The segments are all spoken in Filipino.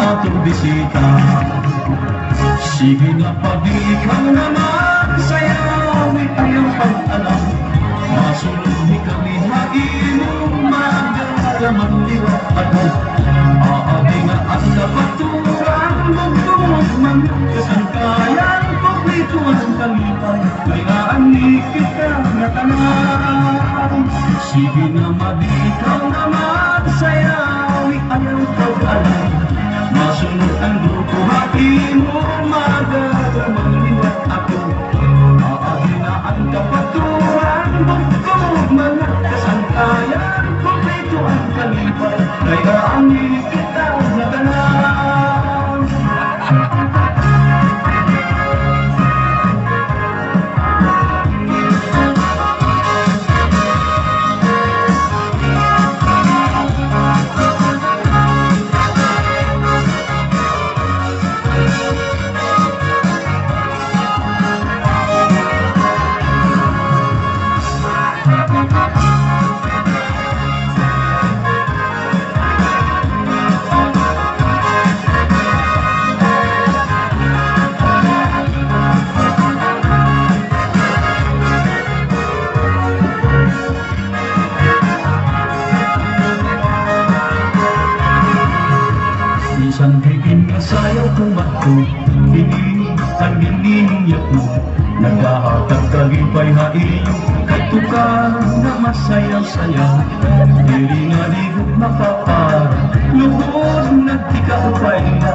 aking bisita. Sige na pag-ibig ka naman, sayawin iyong pag-alam. Masunod ni kami hain mo, magdalaman liwat ako. Aabi nga at napaturan, magdumog man kasangkayan, paglito ang kalipay, kayaan ni kita na tanan. Sige na mag-ikaw naman, sayawin iyong pag-alam. Masunod ang grupo hain mo, magdalaman liwat ako. Aabi na ang kapaturan, magdumog man kasangkayan, paglito ang kalipay, kayaan ni kita na tanan. Minsan kay masayaw kong bato, ang hinihinyak mo. Naghahatag kalipay haiyong katukan na masayaw-sayaw. Dili nga ligod mapapara, lubod nagtikapay na.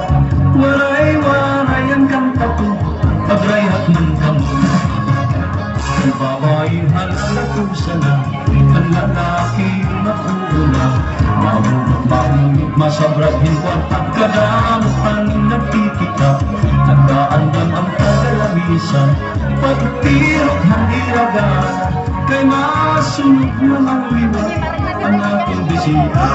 Waray-waray ang kanta ko, pagrayhat ng kamo. Babaeng halala ko sana, ang lalaki na una. Mahulog masabrag hinwan at kadamutan nagkikita. Nagkaandam ang kagalamisan, pagtirok ng iragan, kay masunod mo ang liwat ang aking bisita.